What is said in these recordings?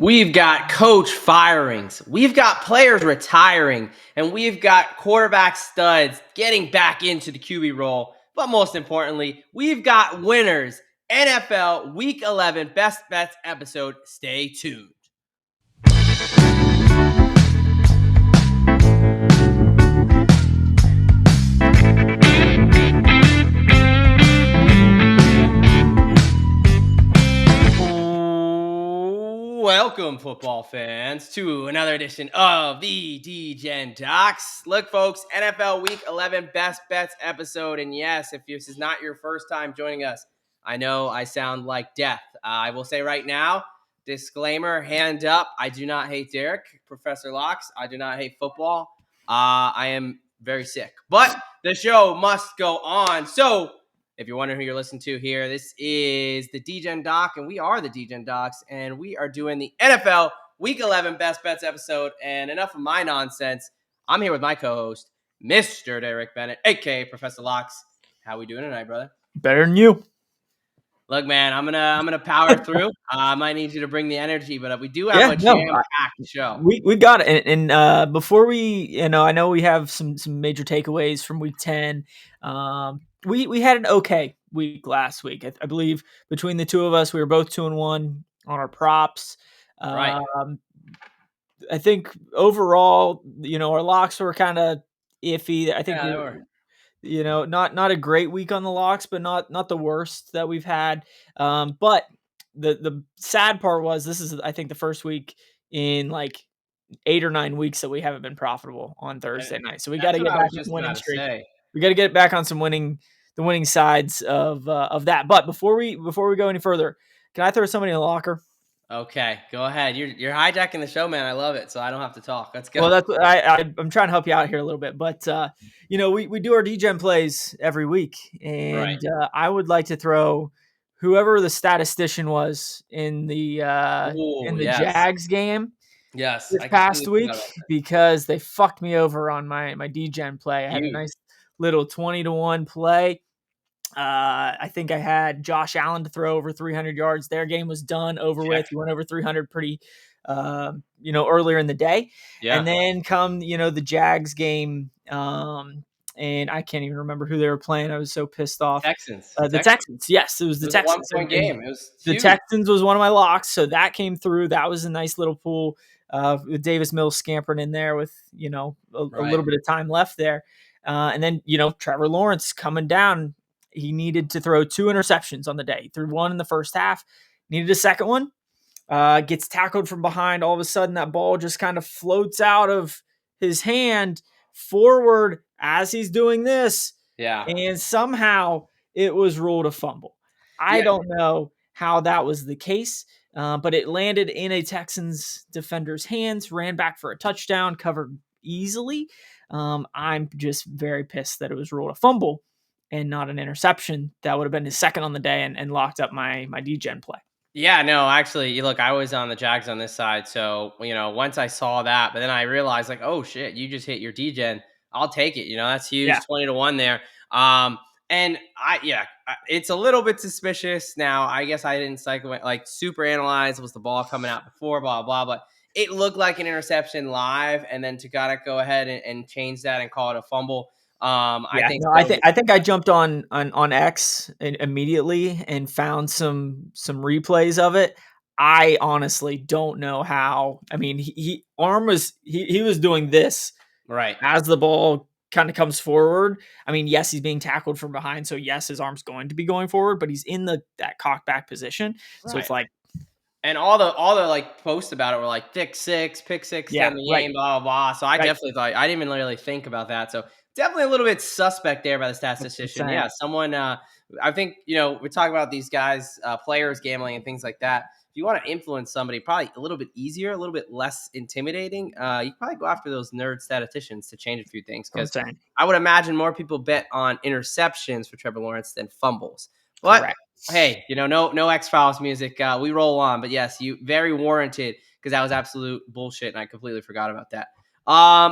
We've got coach firings, we've got players retiring, and we've got quarterback studs getting back into the QB role. But most importantly, we've got winners. NFL Week 11 Best Bets episode. Stay tuned. Welcome, football fans, to another edition of the Degen Docs. Look, folks, NFL Week 11 Best Bets episode. And yes, if this is not your first time joining us, I know I sound like death. I will say right now, disclaimer, hand up, I do not hate Derek, Professor Locks. I do not hate football. I am very sick. But the show must go on. So, if you're wondering who you're listening to here, this is the Degen Doc, and we are the Degen Docs, and we are doing the NFL Week 11 Best Bets episode. And enough of my nonsense. I'm here with my co-host, Mr. Derek Bennett, aka Professor Locks. How we doing tonight, brother? Better than you. Look, man, I'm gonna power through. I might need you to bring the energy, but we do have a jam-packed show. We got it. And before we, I know we have some major takeaways from Week 10. We had an okay week last week. I believe between the two of us, we were both 2-1 on our props. Right. I think overall, our locks were kind of iffy. I think they were. Not a great week on the locks, but not the worst that we've had. But the sad part was this is, I think, the first week in like 8 or 9 weeks that we haven't been profitable on Thursday night. So we got to get back on winning streak. We got to get back on the winning sides of that. But before we go any further, can I throw somebody in the locker? Okay, go ahead. You're hijacking the show, man. I love it, so I don't have to talk. Let's go. Well, that's I'm trying to help you out here a little bit, but we do our Degen plays every week, and I would like to throw whoever the statistician was in the Jags game, this past week, because they fucked me over on my Degen play. I had a nice little 20-1 play. I think I had Josh Allen to throw over 300 yards. Their game was done, over with. He went over 300 pretty, earlier in the day. Yeah. And then come, the Jags game, and I can't even remember who they were playing. I was so pissed off. Texans. The Texans. Yes, it was the Texans. A 1-point game. It was the Texans was one of my locks, so that came through. That was a nice little pool with Davis Mills scampering in there with, a little bit of time left there. And then, Trevor Lawrence coming down. He needed to throw 2 interceptions on the day. He threw 1 in the first half, needed a second one, gets tackled from behind. All of a sudden, that ball just kind of floats out of his hand forward as he's doing this. Yeah. And somehow it was ruled a fumble. I don't know how that was the case, but it landed in a Texans defender's hands, ran back for a touchdown, covered easily. I'm just very pissed that it was ruled a fumble and not an interception. That would have been his second on the day and locked up my Degen play. Yeah, no, actually, look, I was on the Jags on this side. So, once I saw that, but then I realized like, oh shit, you just hit your Degen. I'll take it. That's huge. 20-1 there. And it's a little bit suspicious. Now, I guess I didn't super analyze. Was the ball coming out before, blah, blah, but it looked like an interception live. And then to gotta go ahead and change that and call it a fumble. I think I jumped on X immediately and found some replays of it. I honestly don't know how. I mean, he was doing this right as the ball kind of comes forward. I mean, yes, he's being tackled from behind, so yes, his arm's going to be going forward, but he's in that cocked back position. Right. So it's like, and all the like posts about it were like pick six, in the game, blah blah blah. So I definitely thought, I didn't even really think about that. So definitely a little bit suspect there by the statistician. Yeah, someone. I think we're talking about these guys, players gambling and things like that. If you want to influence somebody, probably a little bit easier, a little bit less intimidating. You probably go after those nerd statisticians to change a few things, because I would imagine more people bet on interceptions for Trevor Lawrence than fumbles. But correct. Hey, no X-Files music. We roll on. But yes, you very warranted, because that was absolute bullshit, and I completely forgot about that.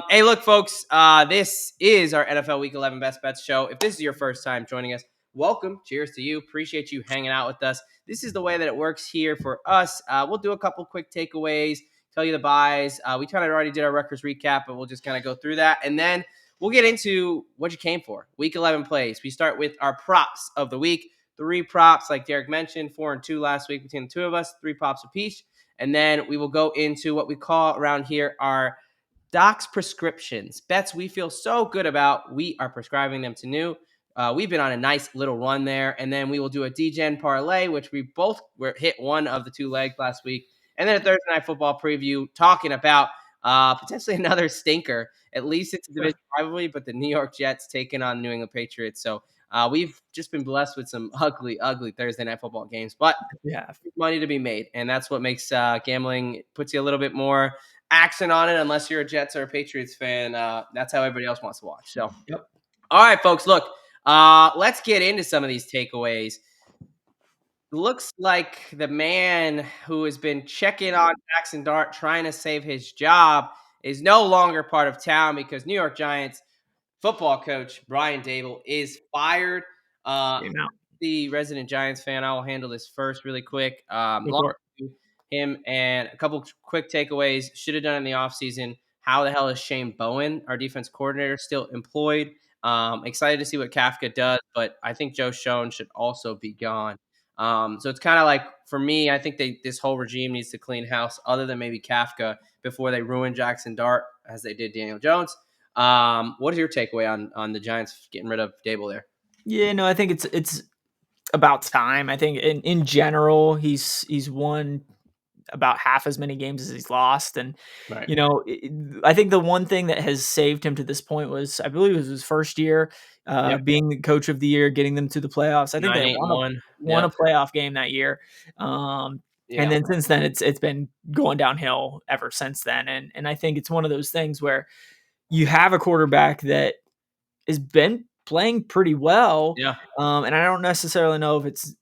Hey, look, folks, this is our NFL Week 11 Best Bets show. If this is your first time joining us, welcome. Cheers to you. Appreciate you hanging out with us. This is the way that it works here for us. We'll do a couple quick takeaways, tell you the buys. We kind of already did our Rutgers recap, but we'll just kind of go through that. And then we'll get into what you came for. Week 11 plays. We start with our props of the week. 3 props, like Derek mentioned, 4 and 2 last week between the two of us, 3 props apiece. And then we will go into what we call around here our Doc's prescriptions. Bets we feel so good about, we are prescribing them to new. We've been on a nice little run there. And then we will do a Degen parlay, which we both hit one of the 2 legs last week. And then a Thursday Night Football preview talking about potentially another stinker. At least it's a division rivalry, but the New York Jets taking on the New England Patriots. So we've just been blessed with some ugly, ugly Thursday Night Football games. But money to be made. And that's what makes gambling, puts you a little bit more accent on it, unless you're a Jets or a Patriots fan. That's how everybody else wants to watch. So, All right, folks, look, let's get into some of these takeaways. Looks like the man who has been checking on Jackson Dart, trying to save his job, is no longer part of town because New York Giants football coach Brian Daboll is fired. The resident Giants fan, I will handle this first really quick. Him and a couple quick takeaways. Should have done in the offseason. How the hell is Shane Bowen, our defense coordinator, still employed? Excited to see what Kafka does, but I think Joe Schoen should also be gone. So it's kind of like, for me, I think this whole regime needs to clean house, other than maybe Kafka, before they ruin Jackson Dart as they did Daniel Jones. What is your takeaway on the Giants getting rid of Daboll there? Yeah, no, I think it's about time. I think in general, he's won about half as many games as he's lost. And, I think the one thing that has saved him to this point was, I believe it was his first year being the coach of the year, getting them to the playoffs. I think they won a playoff game that year. And then since then, it's been going downhill ever since then. And I think it's one of those things where you have a quarterback that has been playing pretty well. And I don't necessarily know if it's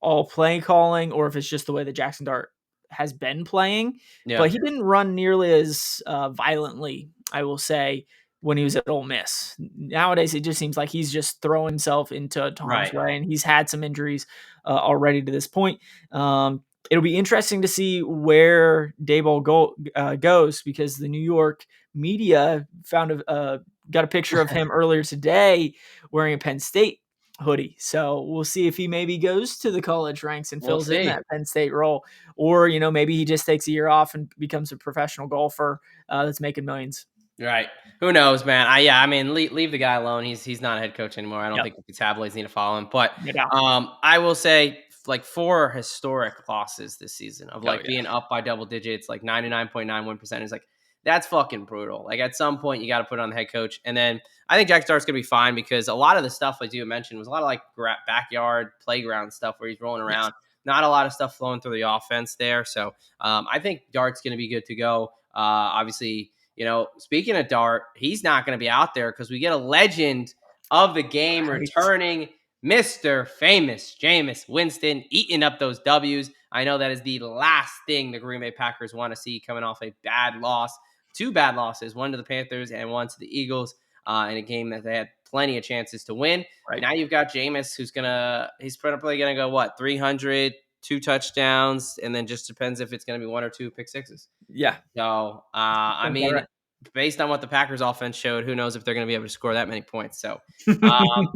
all play calling or if it's just the way that Jackson Dart has been playing, but he didn't run nearly as violently, I will say, when he was at Ole Miss. Nowadays, it just seems like he's just throwing himself into harm's way, and he's had some injuries already to this point. It'll be interesting to see where Daboll goes, because the New York media got a picture of him earlier today wearing a Penn State hoodie. So we'll see if he maybe goes to the college ranks and fills in that Penn State role, or maybe he just takes a year off and becomes a professional golfer that's making millions. Right. Who knows, man? I mean, leave the guy alone. He's not a head coach anymore. I don't think the tabloids need to follow him. But I will say, like, 4 historic losses this season of being up by double digits, like 99.91% is like, that's fucking brutal. Like, at some point, you got to put it on the head coach. And then I think Jack Stark's going to be fine, because a lot of the stuff, like you mentioned, was a lot of like backyard playground stuff where he's rolling around. Not a lot of stuff flowing through the offense there. So I think Dart's going to be good to go. Obviously, speaking of Dart, he's not going to be out there because we get a legend of the game returning, Mr. Famous Jameis Winston, eating up those W's. I know that is the last thing the Green Bay Packers want to see coming off a bad loss. 2 bad losses, one to the Panthers and one to the Eagles, in a game that they had plenty of chances to win. Now you've got Jameis, he's probably going to go, 300, 2 touchdowns, and then just depends if it's going to be 1 or 2 pick sixes. So, I mean, based on what the Packers offense showed, who knows if they're going to be able to score that many points. So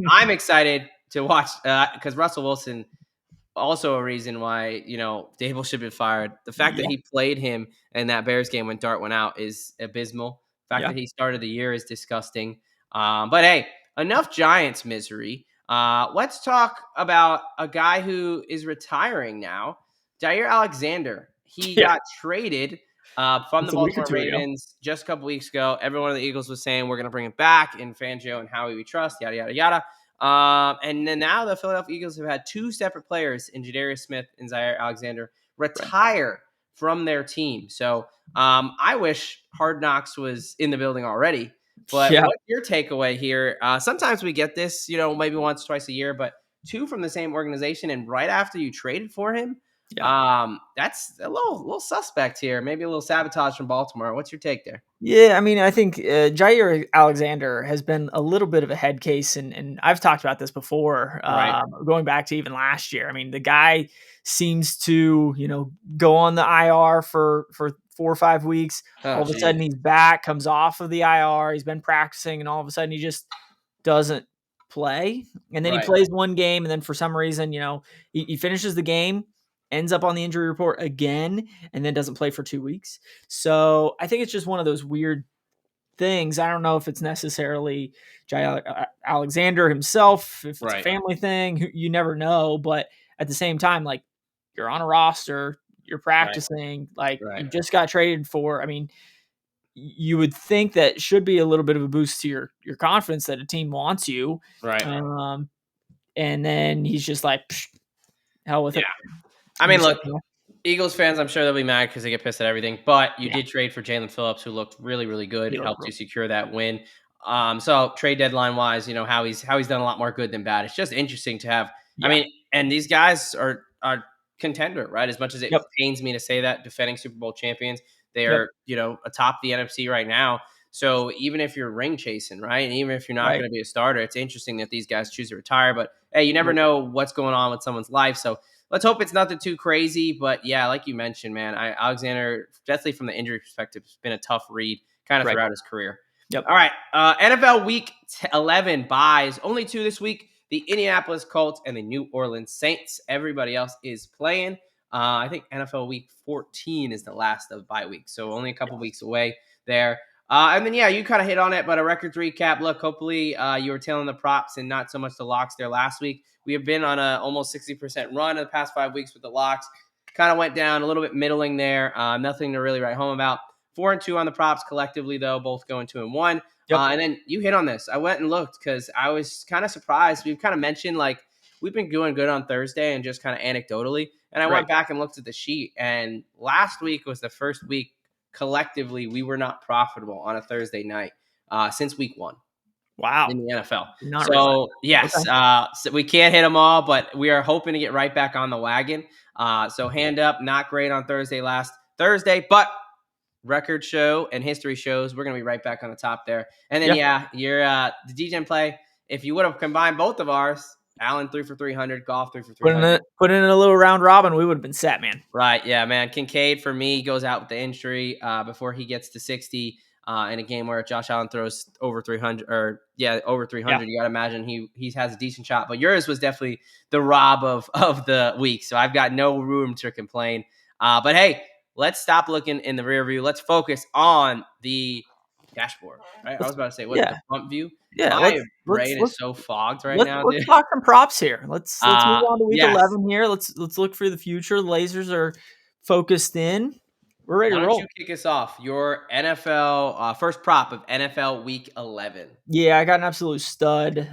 I'm excited to watch, because Russell Wilson, also a reason why, Daboll should be fired. The fact that he played him in that Bears game when Dart went out is abysmal. The fact that he started the year is disgusting. But hey, enough Giants misery. Let's talk about a guy who is retiring now, Jair Alexander. He got traded from the Baltimore Ravens just a couple weeks ago. Everyone of the Eagles was saying, we're going to bring it back in Fangio and Howie we trust, yada, yada, yada. And then now the Philadelphia Eagles have had 2 separate players in Jadarius Smith and Jair Alexander retire from their team. So I wish Hard Knocks was in the building already. But what's your takeaway here? Sometimes we get this, maybe once, twice a year, but 2 from the same organization, and right after you traded for him. That's a little suspect here. Maybe a little sabotage from Baltimore. What's your take there? Yeah, I mean, I think Jair Alexander has been a little bit of a head case, and I've talked about this before, Right. going back to even last year. I mean, the guy seems to, go on the IR for 4 or 5 weeks. Oh, All of a geez. sudden, he's back, comes off of the IR. He's been practicing, and all of a sudden, he just doesn't play. And then he Right. plays one game, and then for some reason, he finishes the game, ends up on the injury report again, and then doesn't play for 2 weeks. So I think it's just one of those weird things. I don't know if it's necessarily Jay Alexander himself, if it's a Right. family thing. You never know. But at the same time, like, you're on a roster, you're Right. practicing, like, Right. you just got traded for. I mean, you would think that should be a little bit of a boost to your confidence that a team wants you. Right. And then he's just like, hell with Yeah. it. I And mean, just look, like, Eagles fans, I'm sure they'll be mad because they get pissed at everything. But you yeah, did trade for Jalen Phillips, who looked really, really good, he helped looked you secure that win. So trade deadline wise, how he's done a lot more good than bad. It's just interesting to have. I yeah. mean, and these guys are contender, right? As much as it Yep. pains me to say that, defending Super Bowl champions, they Yep. are atop the NFC right now. So even if you're ring chasing, right, and even if you're not Right. going to be a starter, it's interesting that these guys choose to retire. But hey, you never Yep. know what's going on with someone's life. So let's hope it's nothing too crazy. But yeah, like you mentioned, man, Alexander, definitely from the injury perspective, has been a tough read kind of Right. throughout his carear. Yep. All right, NFL Week 11 buys, only 2 this week. The Indianapolis Colts and the New Orleans Saints. Everybody else is playing. I think NFL Week 14 is the last of bye weeks, so only a couple weeks away there. And then, yeah, you kind of hit on it, but a records recap. Look, hopefully you were tailing the props and not so much the locks there last week. We have been on a almost 60% run in the past 5 weeks with the locks. Kind of went down a little bit middling there. Nothing to really write home about. 4-2 on the props collectively, though, both going 2-1. Yep. And then you hit on this. I went and looked because I was kind of surprised. We've kind of mentioned, like, we've been doing good on Thursday and just kind of anecdotally. And I Right. went back and looked at the sheet. And last week was the first week collectively we were not profitable on a Thursday night since week 1 Wow. in the NFL. Did not realize. So yes, Okay. so we can't hit them all, but we are hoping to get right back on the wagon. So hand up, not great on last Thursday, but record show and history shows we're gonna be right back on the top there. And then you're the Degen play. If you would have combined both of ours, Allen 3 for 300, Golf 3 for 300. Put in a little round robin, we would have been set, man. Right, yeah, man. Kincaid for me goes out with the injury before he gets to 60 in a game where Josh Allen throws over 300 over 300. Yeah. You got to imagine he has a decent shot. But yours was definitely the rob of the week, so I've got no room to complain. But hey, let's stop looking in the rear view. Let's focus on the dashboard. Right, I was about to say the front view. Yeah, My brain is so fogged right now, let's dude. talk some props here. Let's move on to week Yes. 11 here. Let's look for the future. The lasers are focused in. We're ready Why to don't roll. you kick us off? Your NFL first prop of NFL Week 11. Yeah, I got an absolute stud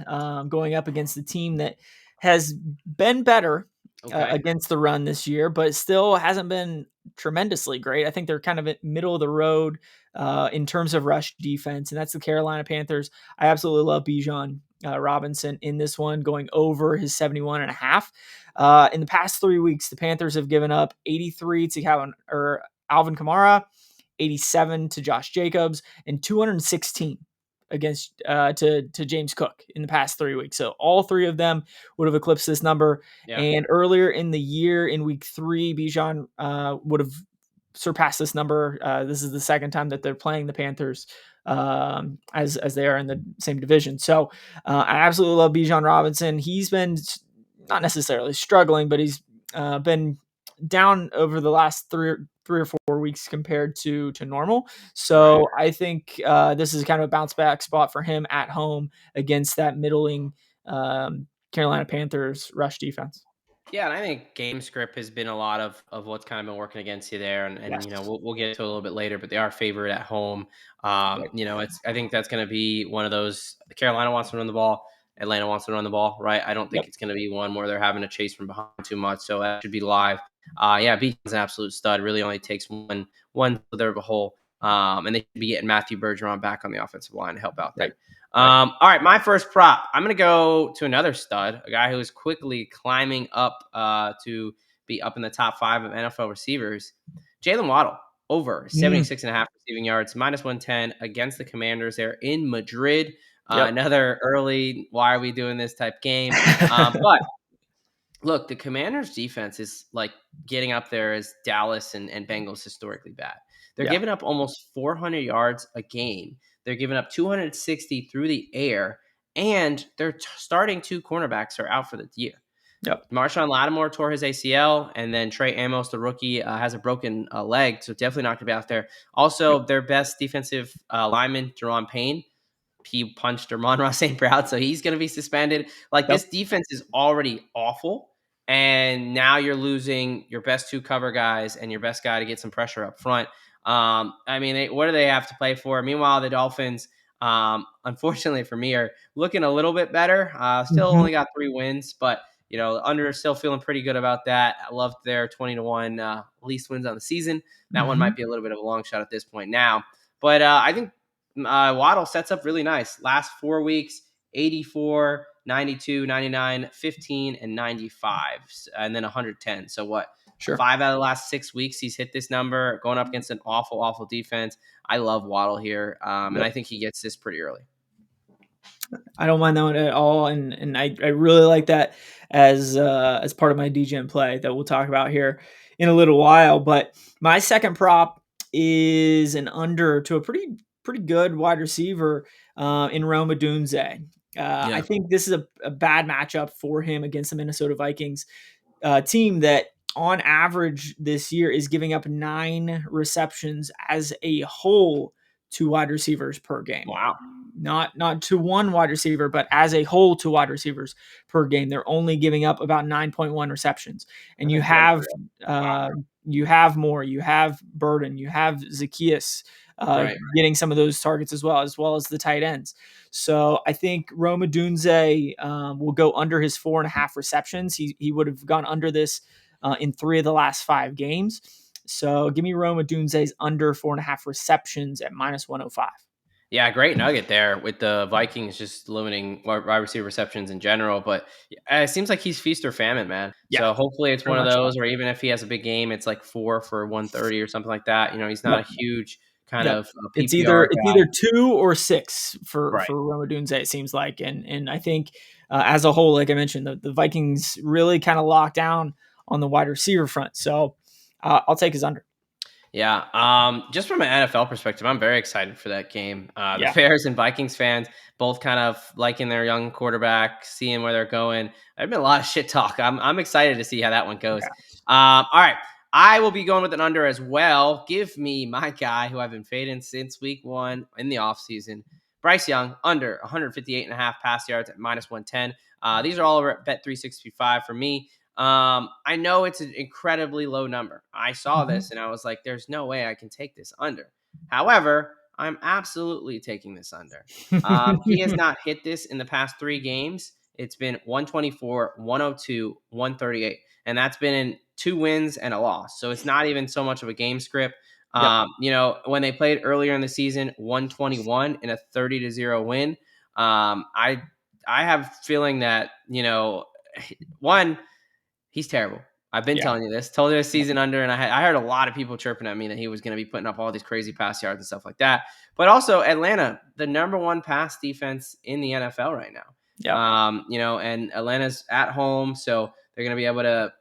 going up against the team that has been better against the run this year, but still hasn't been tremendously great. I think they're kind of middle of the road in terms of rush defense, and that's the Carolina Panthers. I absolutely love Bijan Robinson in this one, going over his 71.5. In the past 3 weeks, the Panthers have given up 83 to Alvin Kamara, 87 to Josh Jacobs, and 216 against to James Cook in the past 3 weeks. So all three of them would have eclipsed this number. Yeah. And earlier in the year, in week 3, Bijan would have surpassed this number. This is the second time that they're playing the Panthers as they are in the same division. So I absolutely love Bijan Robinson. He's been not necessarily struggling, but he's been down over the last three or 4 weeks compared to normal. So I think this is kind of a bounce back spot for him at home against that middling Carolina Panthers rush defense. Yeah, and I think game script has been a lot of what's kind of been working against you there, and Yes. we'll get to it a little bit later, but they are favored at home. Right. I think that's going to be one of those. Carolina wants to run the ball, Atlanta wants to run the ball, right? I don't think Yep. it's going to be one where they're having to chase from behind too much, so that should be live. Beaton's an absolute stud. Really only takes one slither of a hole, and they should be getting Matthew Bergeron back on the offensive line to help out there. Right. All right, my first prop. I'm going to go to another stud, a guy who is quickly climbing up to be up in the top 5 of NFL receivers. Jalen Waddle, over 76.5 receiving yards, -110 against the Commanders. They're in Madrid. Another early, why are we doing this type game? But look, the Commanders' defense is like getting up there as Dallas and Bengals historically bad. They're giving up almost 400 yards a game. They're giving up 260 through the air, and their starting 2 cornerbacks are out for the year. Marshawn Lattimore tore his ACL, and then Trey Amos, the rookie, has a broken leg, so definitely not going to be out there. Also, their best defensive lineman, Jerron Payne, he punched Amon-Ra St. Brown, so he's going to be suspended. This defense is already awful, and now you're losing your best 2 cover guys and your best guy to get some pressure up front. I mean, what do they have to play for? Meanwhile, the Dolphins, unfortunately for me, are looking a little bit better. Still only got 3 wins, but under still feeling pretty good about that. I loved their 20-1 least wins on the season. That one might be a little bit of a long shot at this point now, but I think Waddle sets up really nice. Last 4 weeks, 84, 92, 99, 15, and 95, and then 110. So what? 5 out of the last 6 weeks, he's hit this number, going up against an awful, awful defense. I love Waddle here, and I think he gets this pretty early. I don't mind that one at all, and I really like that as part of my Degen play that we'll talk about here in a little while. But my second prop is an under to a pretty good wide receiver in Rome Odunze. I think this is a bad matchup for him against the Minnesota Vikings team that on average this year is giving up 9 receptions as a whole to wide receivers per game. Wow. Not to one wide receiver, but as a whole to wide receivers per game. They're only giving up about 9.1 receptions. And you have more. You have Burden. You have Zacchaeus getting some of those targets as well as the tight ends. So I think Rome Odunze will go under his 4.5 receptions. He would have gone under this in 3 of the last 5 games. So give me Rome Odunze's under 4.5 receptions at -105. Yeah, great nugget there with the Vikings just limiting wide receiver receptions in general. But it seems like he's feast or famine, man. So hopefully it's one of those where even if he has a big game, it's like 4 for 130 or something like that. He's not a huge kind of PPR it's either guy. 2 or 6 for Rome Odunze, it seems like. And I think as a whole, like I mentioned, the Vikings really kind of locked down on the wide receiver front. So I'll take his under. Yeah. Just from an NFL perspective, I'm very excited for that game. The Bears and Vikings fans both kind of liking their young quarterback, seeing where they're going. There's been a lot of shit talk. I'm excited to see how that one goes. All right. I will be going with an under as well. Give me my guy who I've been fading since week 1 in the offseason. Bryce Young, under 158.5 pass yards at -110. These are all over at Bet365 for me. I know it's an incredibly low number. I saw this and I was like, there's no way I can take this under. However, I'm absolutely taking this under. He has not hit this in the past 3 games. It's been 124, 102, 138. And that's been in 2 wins and a loss. So it's not even so much of a game script. When they played earlier in the season, 121 in a 30-0 win. I have a feeling that, one, he's terrible. I've been telling you this. Told you this season under, and I heard a lot of people chirping at me that he was going to be putting up all these crazy pass yards and stuff like that. But also Atlanta, the number 1 pass defense in the NFL right now. And Atlanta's at home, so they're going to be able to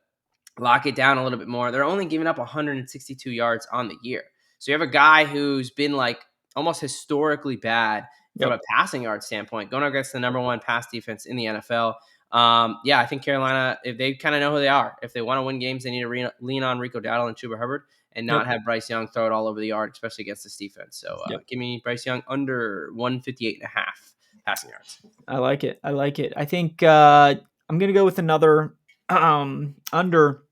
lock it down a little bit more. They're only giving up 162 yards on the year. So you have a guy who's been like almost historically bad from a passing yard standpoint, going against the number 1 pass defense in the NFL. I think Carolina, if they kind of know who they are, if they want to win games, they need to lean on Rico Dowdle and Chuba Hubbard and not have Bryce Young throw it all over the yard, especially against this defense. So give me Bryce Young under 158.5 passing yards. I like it. I think I'm going to go with another under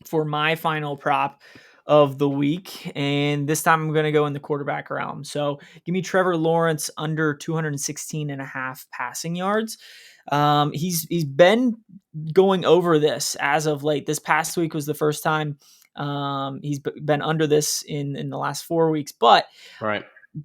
for my final prop of the week. And this time I'm going to go in the quarterback realm. So give me Trevor Lawrence under 216.5 passing yards. He's been going over this as of late. This past week was the first time he's been under this in the last 4 weeks. But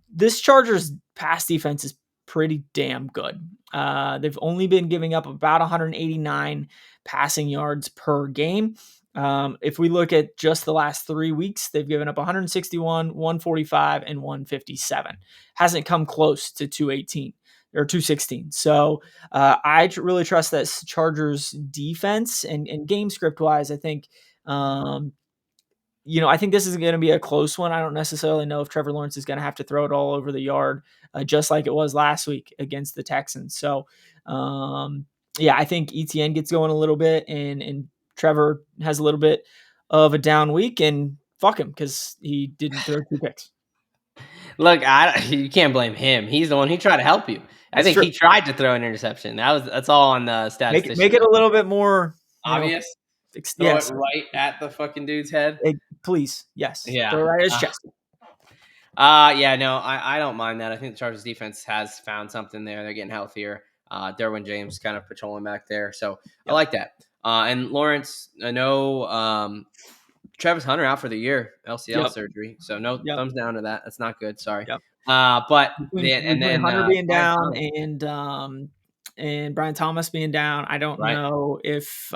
this Chargers pass defense is pretty damn good. They've only been giving up about 189 passing yards per game. If we look at just the last 3 weeks, they've given up 161, 145, and 157. Hasn't come close to 218 or 216. So I really trust that Chargers defense and game script wise. I think, I think this is going to be a close one. I don't necessarily know if Trevor Lawrence is going to have to throw it all over the yard, just like it was last week against the Texans. So, I think ETN gets going a little bit, and Trevor has a little bit of a down week, and fuck him because he didn't throw 2 picks. Look, you can't blame him. He's the one who tried to help you. I think he tried to throw an interception. That's all on the statistician. Make it a little bit more obvious. Throw it right at the fucking dude's head. Please, yes. Yeah. Throw it right at his chest. No, I don't mind that. I think the Chargers defense has found something there. They're getting healthier. Derwin James kind of patrolling back there. So I like that. And Lawrence, I know Travis Hunter out for the year, LCL surgery. So no thumbs down to that. That's not good. Sorry. But then Hunter being down and Brian Thomas being down, I don't know if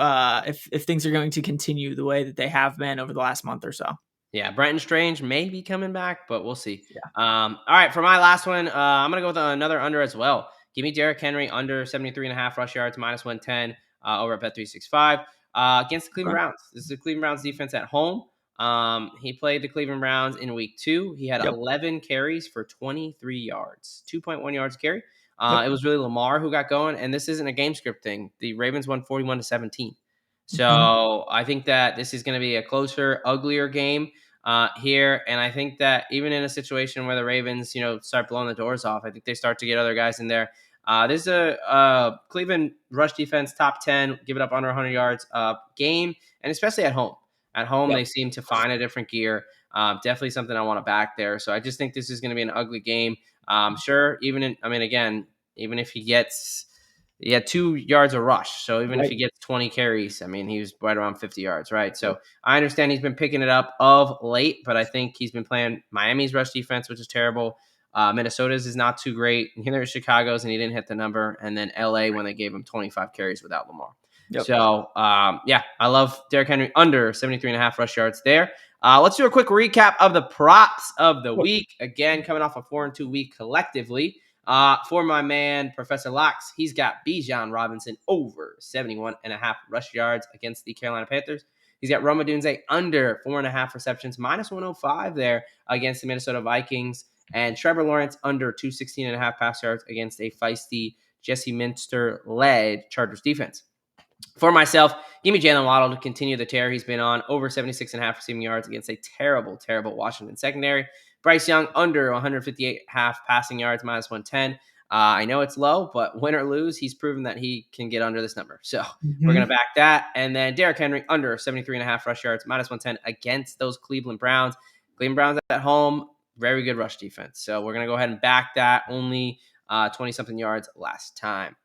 things are going to continue the way that they have been over the last month or so. Yeah, Brenton Strange may be coming back, but we'll see. Yeah. All right, for my last one, I'm going to go with another under as well. Give me Derrick Henry under 73.5 rush yards, minus 110 over at Bet365 against the Cleveland Browns. This is the Cleveland Browns defense at home. He played the Cleveland Browns in week 2. He had 11 carries for 23 yards, 2.1 yards carry. It was really Lamar who got going, and this isn't a game script thing. The Ravens won 41-17. So I think that this is going to be a closer, uglier game here. And I think that even in a situation where the Ravens, start blowing the doors off, I think they start to get other guys in there. This is a Cleveland rush defense, top 10, give it up under 100 yards game, and especially at home. At home, they seem to find a different gear. Definitely something I want to back there. So I just think this is going to be an ugly game. Sure, even if he gets... He had 2 yards of rush. So even if he gets 20 carries, he was right around 50 yards, right? So I understand he's been picking it up of late, but I think he's been playing Miami's rush defense, which is terrible. Minnesota's is not too great. Neither is Chicago's, and he didn't hit the number. And then LA when they gave him 25 carries without Lamar. So, I love Derrick Henry under 73.5 rush yards there. Let's do a quick recap of the props of the week. Again, coming off a 4-2 week collectively. For my man, Professor Locks, he's got Bijan Robinson over 71.5 rush yards against the Carolina Panthers. He's got Roma Dunze under 4.5 receptions, minus 105 there against the Minnesota Vikings. And Trevor Lawrence under 216.5 pass yards against a feisty Jesse Minster-led Chargers defense. For myself, give me Jalen Waddle to continue the tear he's been on, over 76.5 receiving yards against a terrible, terrible Washington secondary. Bryce Young under 158.5 passing yards, minus 110. I know it's low, but win or lose, he's proven that he can get under this number. So we're going to back that. And then Derrick Henry under 73.5 rush yards, minus 110 against those Cleveland Browns. Cleveland Browns at home, very good rush defense. So we're going to go ahead and back that. Only 20-something yards last time.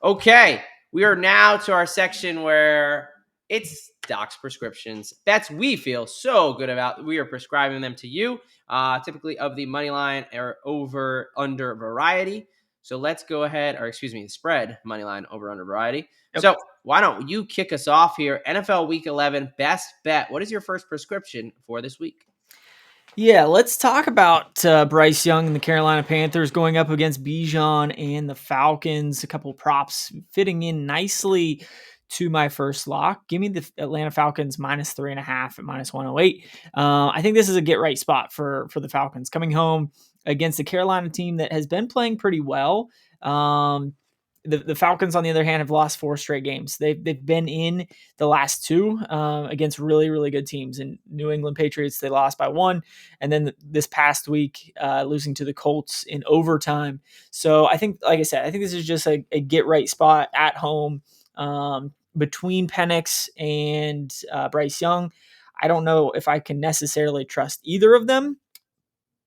Okay, we are now to our section where it's Doc's prescriptions. Bets we feel so good about. We are prescribing them to you, typically of the money line or over under variety. So let's go ahead, spread money line over under variety. So why don't you kick us off here? NFL Week 11 best bet. What is your first prescription for this week? Yeah, let's talk about Bryce Young and the Carolina Panthers going up against Bijan and the Falcons. A couple of props fitting in nicely to my first lock. Give me the Atlanta Falcons minus 3.5 at minus 108. I think this is a get right spot for the Falcons coming home against the Carolina team that has been playing pretty well. The Falcons, on the other hand, have lost 4 straight games. They've been in the last 2 against really, really good teams. In New England Patriots, they lost by 1. And then this past week, losing to the Colts in overtime. So I think, like I said, I think this is just a get-right spot at home between Penix and Bryce Young. I don't know if I can necessarily trust either of them.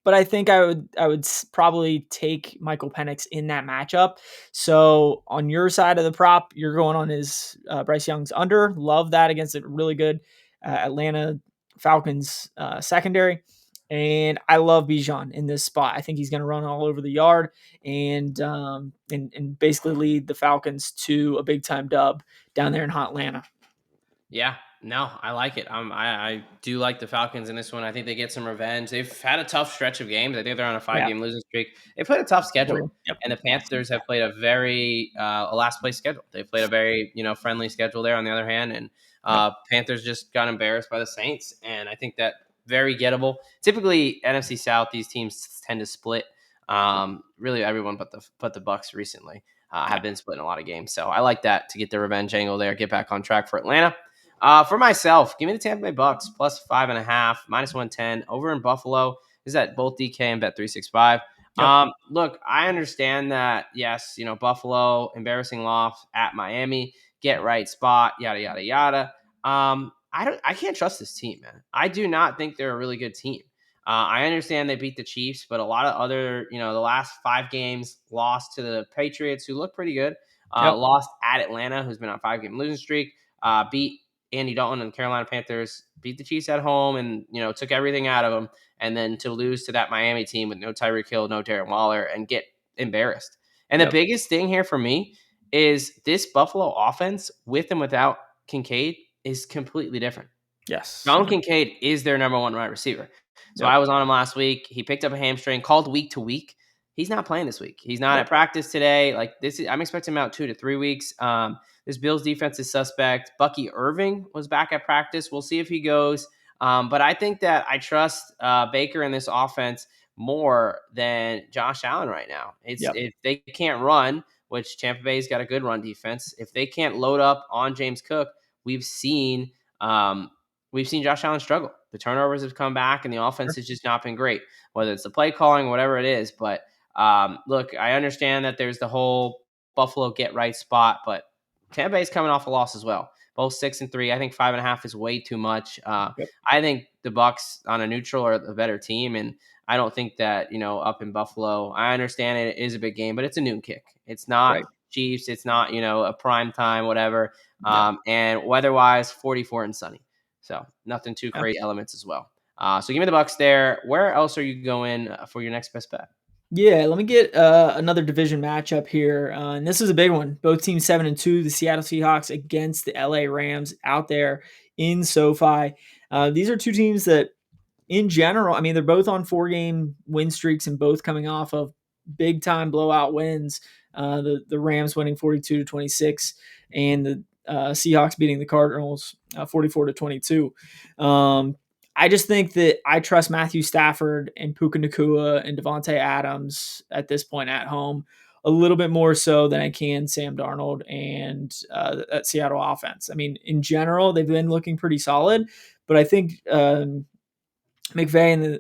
But I think I would probably take Michael Penix in that matchup. So on your side of the prop, you're going on his Bryce Young's under. Love that against a really good Atlanta Falcons secondary. And I love Bijan in this spot. I think he's going to run all over the yard and basically lead the Falcons to a big time dub down there in hot Atlanta. Yeah, No, I like it. I do like the Falcons in this one. I think they get some revenge. They've had a tough stretch of games. I think they're on a Yeah. 5-game losing streak. They played a tough schedule, Yep. and the Panthers have played a very a last place schedule. They played a very friendly schedule there. On the other hand, and Yep. Panthers just got embarrassed by the Saints, and I think that very gettable. Typically, NFC South, these teams tend to split. Really, everyone but the Bucks recently have been splitting a lot of games. So I like that to get the revenge angle there, get back on track for Atlanta. For myself, give me the Tampa Bay Bucks plus 5.5, minus 110 over in Buffalo. Is that both DK and Bet365? Yep. Look, I understand that. Yes, Buffalo, embarrassing loss at Miami, get right spot, yada yada yada. I can't trust this team, man. I do not think they're a really good team. I understand they beat the Chiefs, but a lot of other, the last 5 games lost to the Patriots, who look pretty good. Yep. Lost at Atlanta, who's been on a 5-game losing streak. Beat Andy Dalton and the Carolina Panthers, beat the Chiefs at home, and took everything out of them. And then to lose to that Miami team with no Tyreek Hill, no Darren Waller, and get embarrassed. And the Yep. biggest thing here for me is this Buffalo offense, with and without Kincaid, is completely different. Yes. Dalton Kincaid is their number one wide receiver. So Yep. I was on him last week. He picked up a hamstring, called week to week. He's not playing this week. He's not Yep. at practice today. I'm expecting him out 2 to 3 weeks. This Bills defense is suspect. Bucky Irving was back at practice. We'll see if he goes. But I think that I trust Baker in this offense more than Josh Allen right now. Yep. If they can't run, which Tampa Bay's got a good run defense. If they can't load up on James Cook, we've seen Josh Allen struggle. The turnovers have come back, and the offense has just not been great, whether it's the play calling, whatever it is. But look, I understand that there's the whole Buffalo get right spot, but Tampa Bay's coming off a loss as well. Both 6-3. I think 5.5 is way too much. Yep. I think the Bucks on a neutral are the better team, and I don't think that up in Buffalo. I understand it is a big game, but it's a noon kick. It's not Right. Chiefs. It's not a prime time, whatever. Yep. And weather-wise, 44 and sunny. So nothing too Yeah. crazy elements as well. So give me the Bucks there. Where else are you going for your next best bet? Yeah, let me get another division matchup here, and this is a big one. Both teams 7-2. The Seattle Seahawks against the LA Rams out there in SoFi. These are two teams that, in general, I mean, they're both on 4-game win streaks and both coming off of big time blowout wins. The Rams winning 42-26, and the Seahawks beating the Cardinals 44-22. I just think that I trust Matthew Stafford and Puka Nacua and Devontae Adams at this point at home a little bit more so than I can Sam Darnold and that Seattle offense. I mean, in general, they've been looking pretty solid, but I think McVay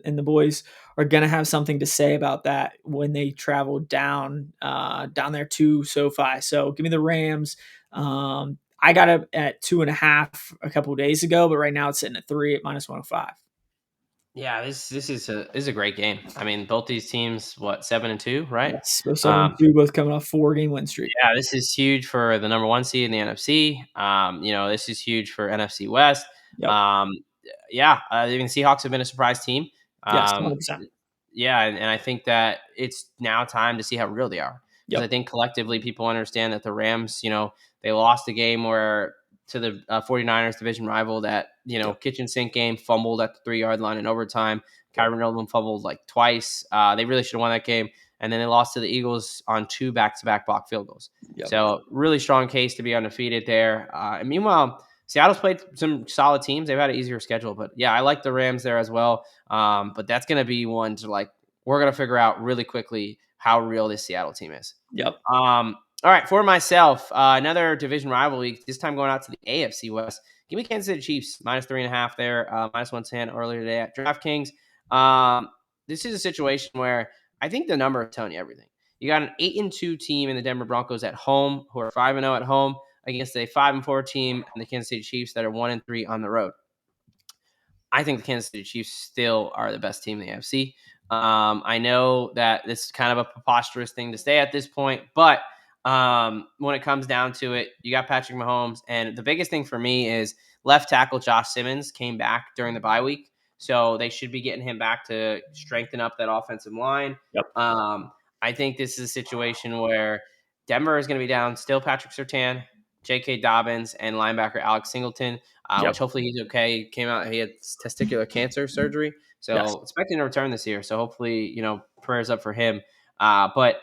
and the boys are going to have something to say about that when they travel down there to SoFi. So give me the Rams. I got it at 2.5 a couple of days ago, but right now it's sitting at 3 at minus 105. Yeah, this is a great game. I mean, both these teams, 7-2, right? Yes, both 7-2, both coming off 4-game win streak. Yeah, this is huge for the number one seed in the NFC. This is huge for NFC West. Yep. Even Seahawks have been a surprise team. Yes, 100%. Yeah, and I think that it's now time to see how real they are. Because I think collectively people understand that the Rams, they lost a game to the 49ers division rival that, kitchen sink game, fumbled at the 3-yard line in overtime. Kyron Nolan fumbled like twice. They really should have won that game. And then they lost to the Eagles on 2 back-to-back block field goals. Yep. So really strong case to be undefeated there. And meanwhile, Seattle's played some solid teams. They've had an easier schedule. But, yeah, I like the Rams there as well. But that's going to be one to, we're going to figure out really quickly how real this Seattle team is. Yep. All right, for myself, another division rivalry, this time going out to the AFC West. Give me Kansas City Chiefs, minus 3.5 there, minus 110 earlier today at DraftKings. This is a situation where I think the number is telling you everything. You got an 8-2 team in the Denver Broncos at home, who are 5-0 at home, against a 5-4 team in the Kansas City Chiefs that are 1-3 on the road. I think the Kansas City Chiefs still are the best team in the AFC. I know that this is kind of a preposterous thing to say at this point, but when it comes down to it, you got Patrick Mahomes. And the biggest thing for me is left tackle Josh Simmons came back during the bye week. So they should be getting him back to strengthen up that offensive line. Yep. I think this is a situation where Denver is going to be down still Patrick Surtain, J.K. Dobbins and linebacker Alex Singleton, which hopefully he's okay. He came out, he had testicular cancer surgery, Yes. so expecting to return this year. So hopefully, prayers up for him. But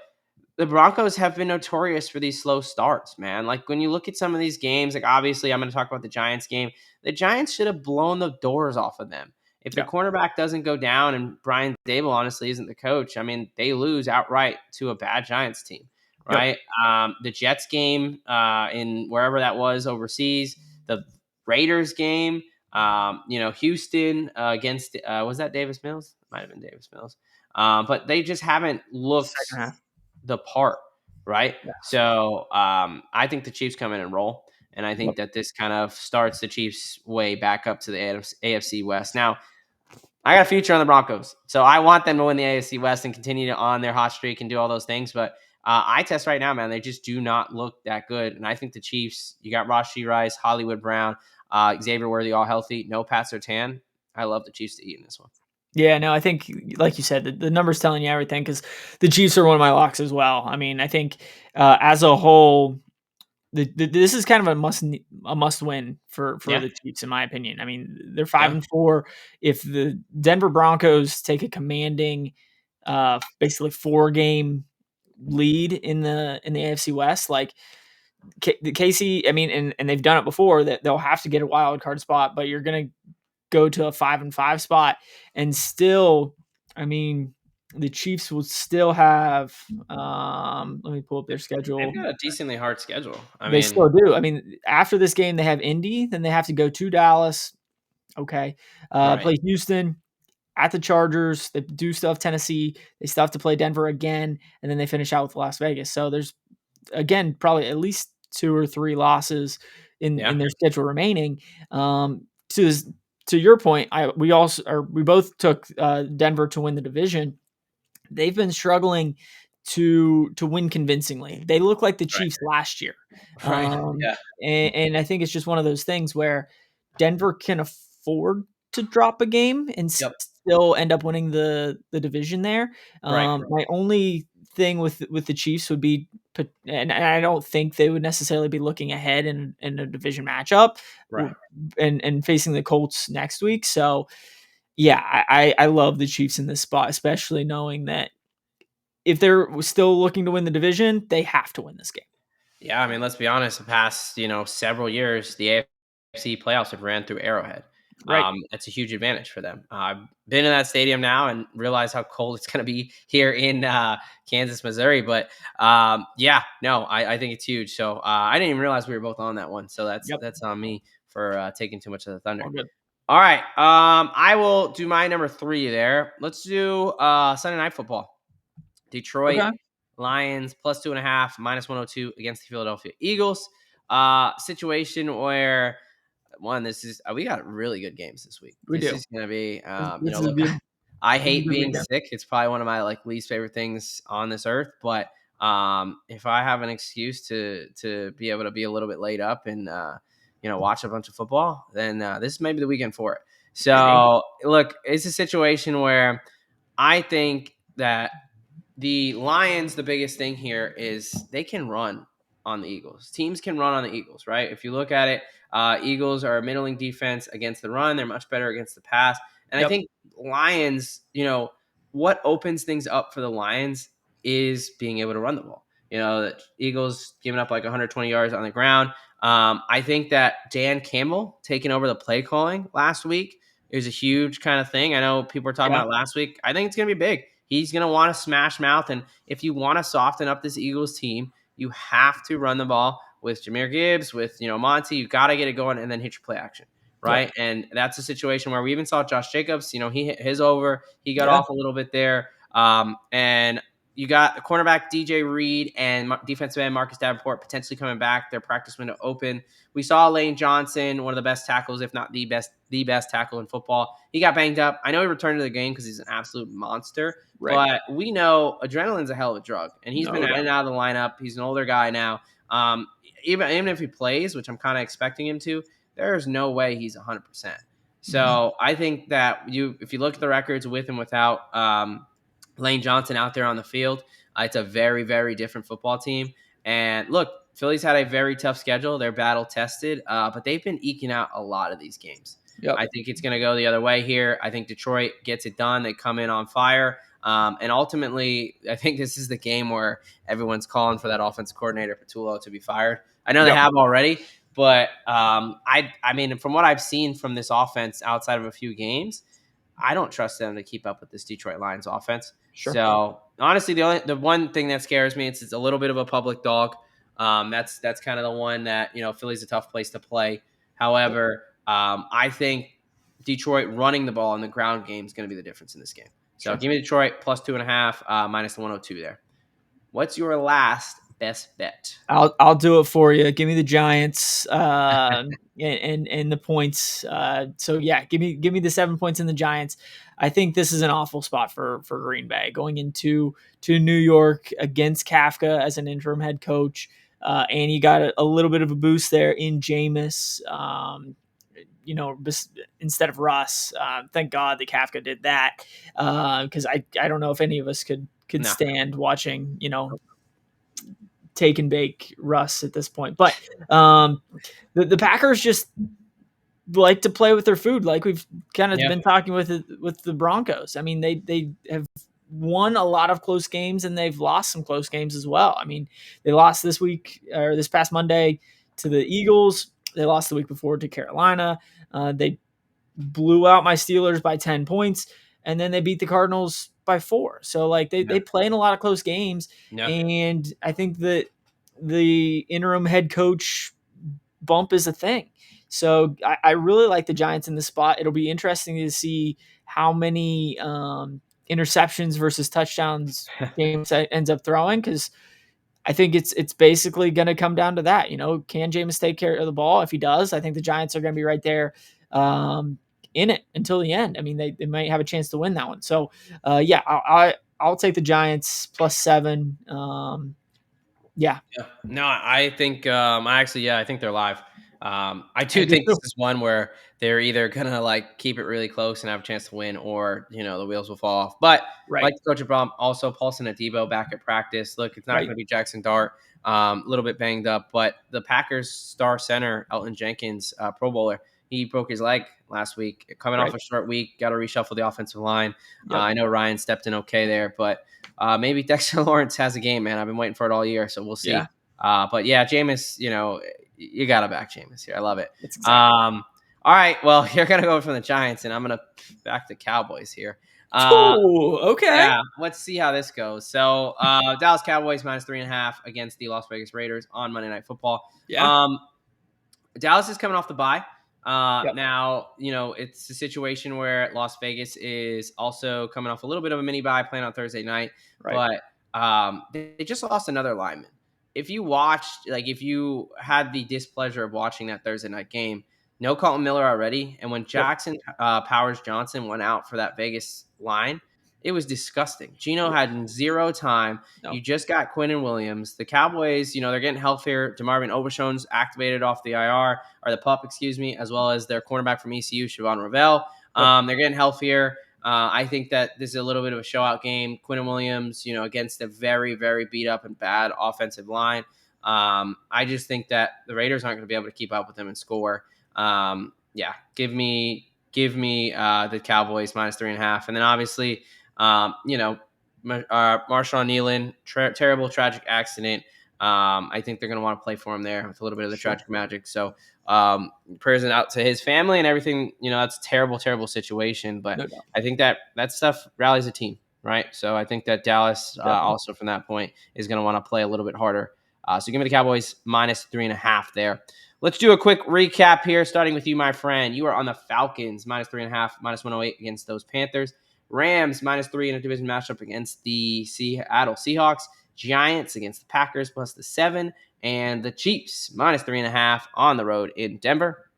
the Broncos have been notorious for these slow starts, man. Like when you look at some of these games, like obviously I'm going to talk about the Giants game. The Giants should have blown the doors off of them. If the Yeah. cornerback doesn't go down and Brian Daboll honestly isn't the coach, I mean, they lose outright to a bad Giants team, Yep. right? The Jets game in wherever that was overseas, the Raiders game, Houston against, was that Davis Mills? Might have been Davis Mills. But they just haven't looked Second half. the part, right? Yes. So I think the Chiefs come in and roll. And I Yep. think that this kind of starts the Chiefs' way back up to the AFC West. Now, I got a future on the Broncos. So I want them to win the AFC West and continue to on their hot streak and do all those things. But I test right now, man. They just do not look that good. And I think the Chiefs, you got Rashee Rice, Hollywood Brown, Xavier Worthy, all healthy. No Pat Surtain. I love the Chiefs to eat in this one. Yeah, no, I think, like you said, the numbers telling you everything because the Chiefs are one of my locks as well. I mean, I think as a whole, this is kind of a must win for Yeah. the Chiefs, in my opinion. I mean, they're 5-4. If the Denver Broncos take a commanding, basically 4-game lead in the AFC West, like the KC, I mean, and they've done it before, that they'll have to get a wild card spot, but you're gonna go to a 5-5 spot and still, I mean, the Chiefs will still have let me pull up their schedule. They've got a decently hard schedule. I They mean, still do. I mean, after this game they have Indy, then they have to go to Dallas. Okay. right. Play Houston, at the Chargers, they do still have Tennessee, they still have to play Denver again, and then they finish out with Las Vegas. So there's, again, probably at least 2 or 3 losses in Yeah. their schedule remaining. To to your point, we both took Denver to win the division. They've been struggling to win convincingly. They look like the Right. Chiefs last year, Right. Yeah. and I think it's just one of those things where Denver can afford to drop a game and Yep. still end up winning the division there. Right. My only thing with the Chiefs would be, and I don't think they would necessarily be looking ahead in a division matchup, Right. and facing the Colts next week. So yeah, I love the Chiefs in this spot, especially knowing that if they're still looking to win the division, they have to win this game. Yeah, I mean, let's be honest. The past, several years, the AFC playoffs have ran through Arrowhead. Right. That's a huge advantage for them. I've been in that stadium now and realize how cold it's going to be here in Kansas, Missouri. But yeah, no, I think it's huge. So I didn't even realize we were both on that one. So Yep. that's on me for taking too much of the thunder. All good. All right, I will do my number 3 there. Let's do Sunday Night Football. Detroit Okay. Lions plus 2.5, minus 102 against the Philadelphia Eagles. Situation where we got really good games this week. We This do. is gonna be This is a look, good. I This is a hate good being weekend. sick. It's probably one of my least favorite things on this earth. But if I have an excuse to be able to be a little bit laid up and watch a bunch of football, then this may be the weekend for it. Hey. So look, it's a situation where I think that the Lions, the biggest thing here is they can run on the Eagles. Teams can run on the Eagles, right? If you look at it, Eagles are a middling defense against the run. They're much better against the pass. And I Yep. think Lions, what opens things up for the Lions is being able to run the ball. The Eagles giving up like 120 yards on the ground. I think that Dan Campbell taking over the play calling last week is a huge kind of thing. I know people were talking Yeah. about last week. I think it's going to be big. He's going to want to smash mouth. And if you want to soften up this Eagles team, you have to run the ball with Jahmyr Gibbs, with, Monty. You got to get it going and then hit your play action, right? Yep. And that's a situation where we even saw Josh Jacobs. He hit his over. He got Yeah. off a little bit there. And you got the cornerback DJ Reed and defensive end Marcus Davenport potentially coming back. Their practice window open. We saw Lane Johnson, one of the best tackles, if not the best tackle in football. He got banged up. I know he returned to the game because he's an absolute monster. Right. But we know adrenaline's a hell of a drug, and he's No been in doubt. and out of the lineup. He's an older guy now. Even if he plays, which I'm kind of expecting him to, there's no way he's 100%. So I think that if you look at the records with and without Lane Johnson out there on the field, it's a very, very different football team. And look, Philly's had a very tough schedule. They're battle tested, but they've been eking out a lot of these games. Yep. I think it's going to go the other way here. I think Detroit gets it done. They come in on fire. And ultimately, I think this is the game where everyone's calling for that offensive coordinator, Patullo, to be fired. I know they have already, but I mean, from what I've seen from this offense outside of a few games, I don't trust them to keep up with this Detroit Lions offense. Sure. So honestly, the one thing that scares me, it's a little bit of a public dog. That's kind of the one that, Philly's a tough place to play. However, I think Detroit running the ball in the ground game is going to be the difference in this game. So give me Detroit plus 2.5, minus the 102 there. What's your last best bet? I'll do it for you. Give me the Giants and the points. So yeah, give me the 7 points in the Giants. I think this is an awful spot for Green Bay going into New York against Kafka as an interim head coach, and you got a little bit of a boost there in Jameis. Instead of Russ. Thank God that Kafka did that, because I don't know if any of us could stand watching take and bake Russ at this point. But the Packers just like to play with their food, like we've kind of been talking with the Broncos. I mean, they have won a lot of close games and they've lost some close games as well. I mean, they lost this past Monday to the Eagles. They lost the week before to Carolina. They blew out my Steelers by 10 points, and then they beat the Cardinals by 4. So like they play in a lot of close games. And I think that the interim head coach bump is a thing. So I really like the Giants in this spot. It'll be interesting to see how many interceptions versus touchdowns James ends up throwing, because I think it's basically going to come down to that. Can Jameis take care of the ball? If he does, I think the Giants are going to be right there in it until the end. I mean, they might have a chance to win that one. So, I'll take the Giants plus 7. Yeah. No, I think I think they're live. I do think this is one where they're either gonna like keep it really close and have a chance to win, or the wheels will fall off. But like Coach Abram, also Paulson Adebo back at practice. Look, it's not going to be Jackson Dart, a little bit banged up, but the Packers star center Elton Jenkins, Pro Bowler, he broke his leg last week, coming off a short week. Got to reshuffle the offensive line. I know Ryan stepped in okay there, but maybe Dexter Lawrence has a game, man. I've been waiting for it all year, so we'll see. Yeah. But yeah, Jameis, you got to back Jameis here. I love it. All right, well, you're going to go from the Giants, and I'm going to back the Cowboys here. Okay. Yeah, let's see how this goes. So Dallas Cowboys minus 3.5 against the Las Vegas Raiders on Monday Night Football. Yeah. Dallas is coming off the bye. Now, it's a situation where Las Vegas is also coming off a little bit of a mini bye, playing on Thursday night. But they just lost another lineman. If you had the displeasure of watching that Thursday night game, no Colton Miller already. And when Jackson Powers Johnson went out for that Vegas line, it was disgusting. Geno had 0 time. You just got Quinnen Williams. The Cowboys, they're getting healthier. DeMarvin Overshone's activated off the IR, or the PUP, excuse me, as well as their cornerback from ECU, Siobhan Ravel. They're getting healthier. I think that this is a little bit of a show-out game. Quinnen Williams, against a very, very beat-up and bad offensive line. I just think that the Raiders aren't going to be able to keep up with them and score. Give me the Cowboys minus 3.5, and then obviously, Marshawn Nealon, terrible tragic accident. I think they're going to want to play for him there with a little bit of the tragic magic. So prayers out to his family and everything. That's a terrible, terrible situation. But I think that stuff rallies a team, right? So I think that Dallas also from that point is going to want to play a little bit harder. So give me the Cowboys minus 3.5 there. Let's do a quick recap here, starting with you, my friend. You are on the Falcons minus 3.5, minus 108 against those Panthers. Rams minus 3 in a division matchup against the Seattle Seahawks. Giants against the Packers plus the 7. And the Chiefs minus 3.5 on the road in Denver.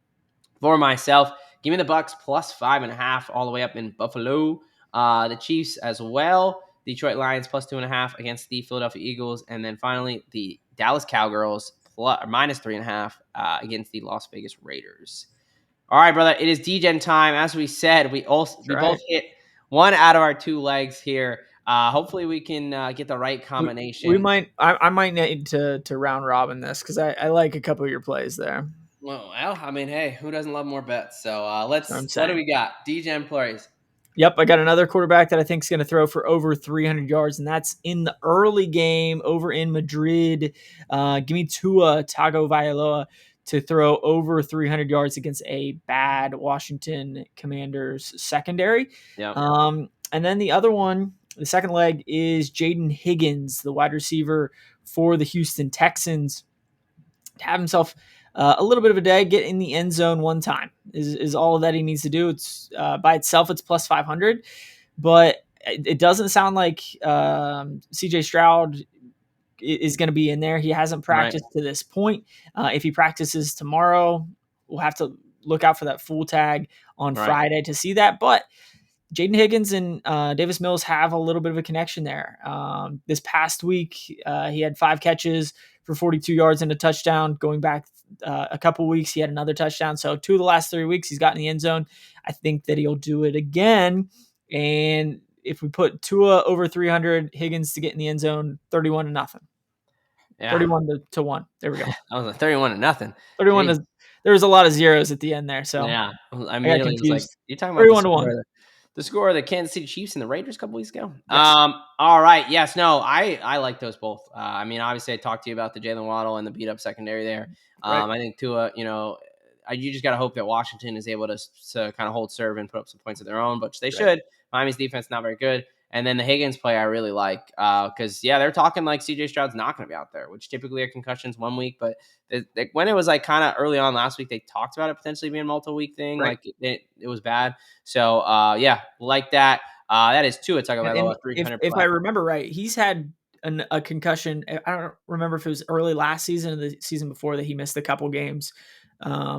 For myself, give me the Bucs plus 5.5 all the way up in Buffalo. The Chiefs as well. Detroit Lions plus 2.5 against the Philadelphia Eagles. And then finally, the Dallas Cowgirls minus 3.5 against the Las Vegas Raiders. All right, brother. It is Degen time. As we said, we both hit one out of our 2 legs here. Hopefully we can get the right combination. We might. I might need to round robin this because I like a couple of your plays there. Well, I mean, hey, who doesn't love more bets? So That's what I'm what do saying. we got? Degen plays. Yep, I got another quarterback that I think is going to throw for over 300 yards, and that's in the early game over in Madrid. Give me Tua Tagovailoa to throw over 300 yards against a bad Washington Commanders secondary. Yeah. And then the other one, the second leg, is Jaden Higgins, the wide receiver for the Houston Texans. To have himself a little bit of a day, get in the end zone one time is all that he needs to do. It's by itself, it's plus 500, but it doesn't sound like CJ Stroud is going to be in there. He hasn't practiced to this point. If he practices tomorrow, we'll have to look out for that full tag on Friday to see that. But Jaden Higgins and Davis Mills have a little bit of a connection there. This past week, he had 5 catches for 42 yards and a touchdown. Going back a couple weeks, he had another touchdown. So 2 of the last 3 weeks, he's gotten in the end zone. I think that he'll do it again. And if we put Tua over 300, Higgins to get in the end zone, 31-0. Yeah. 31-1. There we go. I was like 31-0. 31 to, there was a lot of zeros at the end there. So yeah, I got confused. Was like, you're talking about 31-1. The score of the Kansas City Chiefs and the Raiders a couple weeks ago. Yes. All right. Yes. No. I like those both. I mean, obviously, I talked to you about the Jalen Waddle and the beat up secondary there. I think Tua, you just got to hope that Washington is able to kind of hold serve and put up some points of their own, which they should. Miami's defense not very good. And then the Higgins play I really like because, they're talking like CJ Stroud's not going to be out there, which typically are concussions 1 week. But when it was like kind of early on last week, they talked about it potentially being a multi-week thing. Like it was bad. So, like that. That is Tua Tagovailoa 300 if I remember right, he's had a concussion. I don't remember if it was early last season or the season before that he missed a couple games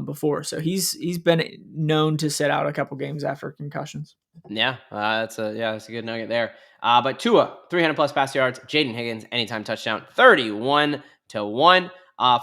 before. So he's been known to sit out a couple games after concussions. Yeah, that's a good nugget there. But Tua, 300 plus pass yards. Jaden Higgins, anytime touchdown, 31-1.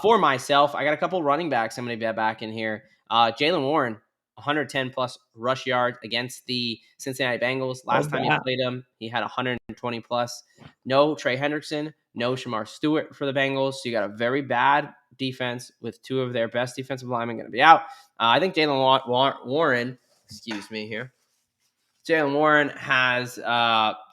For myself, I got a couple running backs I'm going to be back in here. Jaylen Warren, 110 plus rush yards against the Cincinnati Bengals. Last time he played him, he had 120 plus. No Trey Hendrickson, no Shamar Stewart for the Bengals. So you got a very bad defense with 2 of their best defensive linemen going to be out. I think Jaylen Warren, excuse me here. Jaylen Warren has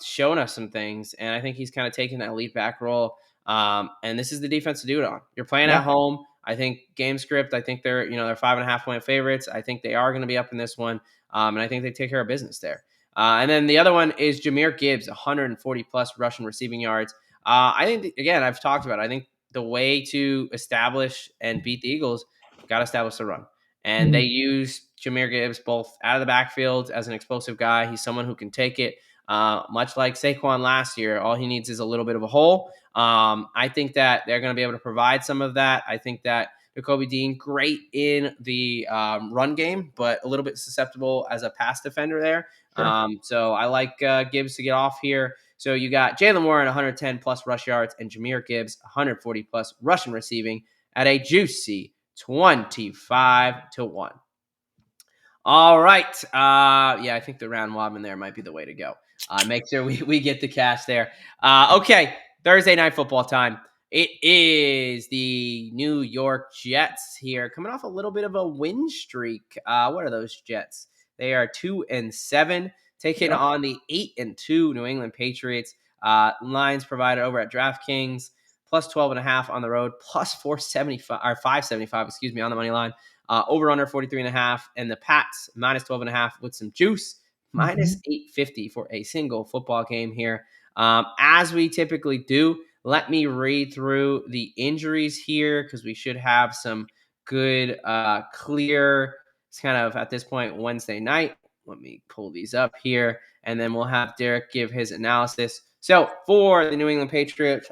shown us some things, and I think he's kind of taken that lead back role. And this is the defense to do it on. You're playing at home. I think game script. I think they're 5.5 point favorites. I think they are going to be up in this one, and I think they take care of business there. And then the other one is Jahmyr Gibbs, 140 plus rushing receiving yards. I think again, I've talked about it. I think the way to establish and beat the Eagles, got to establish the run. And they use Jahmyr Gibbs both out of the backfield as an explosive guy. He's someone who can take it, much like Saquon last year. All he needs is a little bit of a hole. I think that they're going to be able to provide some of that. I think that Nakobe Dean, great in the run game, but a little bit susceptible as a pass defender there. Sure. So I like Gibbs to get off here. So you got Jaylen Warren, 110 plus rush yards, and Jahmyr Gibbs, 140 plus rushing receiving at a juicy 25-1. All right. I think the round robin there might be the way to go. Make sure we get the cash there. Okay. Thursday night football time. It is the New York Jets here, coming off a little bit of a win streak. What are those Jets? They are 2-7, taking on the 8-2 New England Patriots. Lines provided over at DraftKings. Plus 12.5 on the road, plus 475 or 575, on the money line. Over under 43.5, and the Pats minus 12.5 with some juice, minus 850 for a single football game here. As we typically do, let me read through the injuries here because we should have some good, clear. It's kind of at this point Wednesday night. Let me pull these up here, and then we'll have Derek give his analysis. So for the New England Patriots,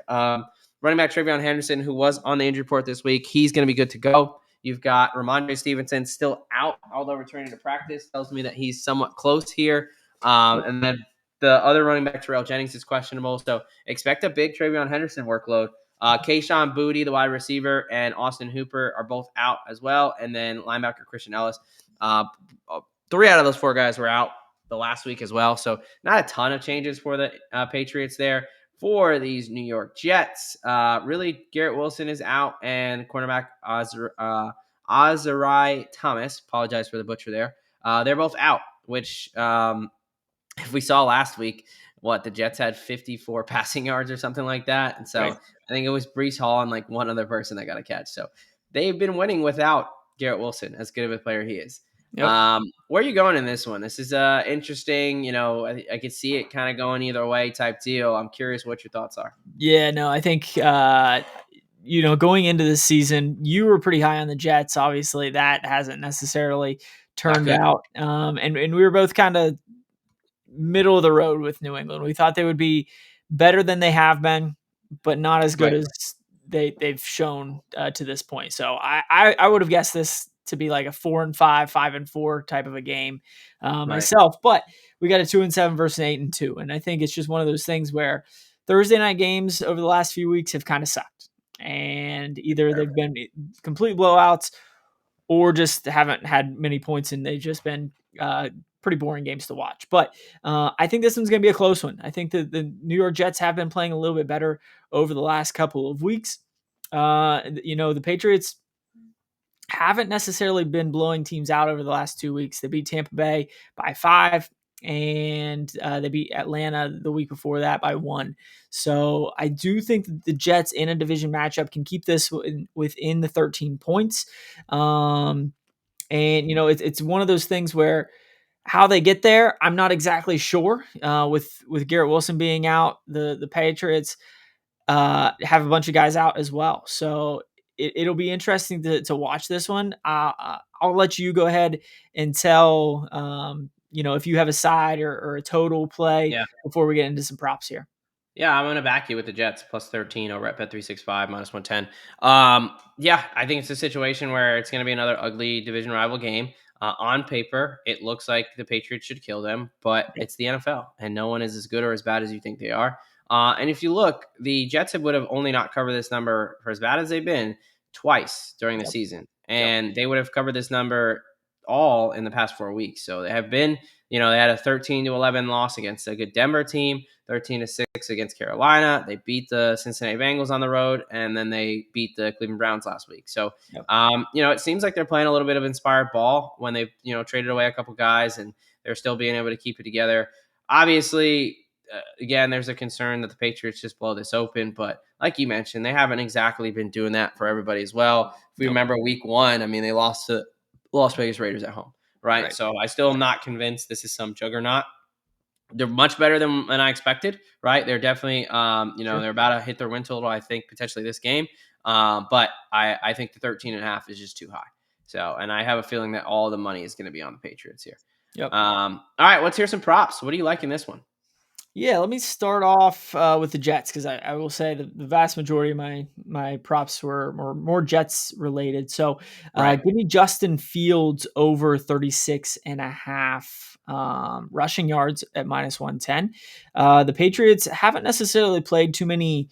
running back Travion Henderson, who was on the injury report this week, he's going to be good to go. You've got Ramondre Stevenson still out, although returning to practice. Tells me that he's somewhat close here. And then the other running back, Terrell Jennings, is questionable. So expect a big Travion Henderson workload. Kayshon Boutte, the wide receiver, and Austin Hooper are both out as well. And then linebacker Christian Ellis. 3 out of those 4 guys were out. the last week as well. So not a ton of changes for the Patriots there. For these New York Jets, really Garrett Wilson is out, and cornerback Azarai Thomas, apologize for the butcher there. They're both out, which if we saw last week, the Jets had 54 passing yards or something like that. And so Right. I think it was Brees Hall and like one other person that got a catch. So they've been winning without Garrett Wilson, as good of a player he is. Yep. Where are you going in this one? This is interesting. I could see it kind of going either way type deal. I'm curious what your thoughts are. Yeah, no, I think going into this season, you were pretty high on the Jets. Obviously, that hasn't necessarily turned out. And we were both kind of middle of the road with New England. We thought they would be better than they have been, but not as good as they've shown to this point. So I would have guessed this to be like a 4-5, 5-4 type of a game myself, but we got a 2-7 versus an 8-2. And I think it's just one of those things where Thursday night games over the last few weeks have kind of sucked, and either they've been complete blowouts or just haven't had many points, and they've just been pretty boring games to watch. But I think this one's going to be a close one. I think that the New York Jets have been playing a little bit better over the last couple of weeks. The Patriots haven't necessarily been blowing teams out over the last 2 weeks. They beat Tampa Bay by 5, and they beat Atlanta the week before that by 1. So I do think that the Jets in a division matchup can keep this within the 13 points. It's one of those things where how they get there, I'm not exactly sure. With Garrett Wilson being out, the Patriots have a bunch of guys out as well. So it'll be interesting to watch this one. I'll let you go ahead and tell, if you have a side or a total play before we get into some props here. Yeah, I'm going to back you with the Jets plus 13 over at Bet365 minus 110. I think it's a situation where it's going to be another ugly division rival game. On paper, it looks like the Patriots should kill them, but it's the NFL, and no one is as good or as bad as you think they are. And if you look, the Jets would have only not covered this number for as bad as they've been twice during the season, and they would have covered this number all in the past 4 weeks. So they have been, they had a 13-11 loss against a good Denver team, 13-6 against Carolina. They beat the Cincinnati Bengals on the road, and then they beat the Cleveland Browns last week. So, it seems like they're playing a little bit of inspired ball when they've, traded away a couple guys, and they're still being able to keep it together. Obviously, again, there's a concern that the Patriots just blow this open, but like you mentioned, they haven't exactly been doing that for everybody as well. If we remember week 1, they lost to Las Vegas Raiders at home, right? So I still am not convinced this is some juggernaut. They're much better than I expected, right? They're definitely, they're about to hit their win total, I think, potentially this game. But I think the 13.5 is just too high. So, and I have a feeling that all the money is going to be on the Patriots here. Yep. All right, let's hear some props. What do you like in this one? Yeah, let me start off with the Jets, because I will say the vast majority of my props were more Jets related. So give me Justin Fields over 36.5 rushing yards at minus 110. The Patriots haven't necessarily played too many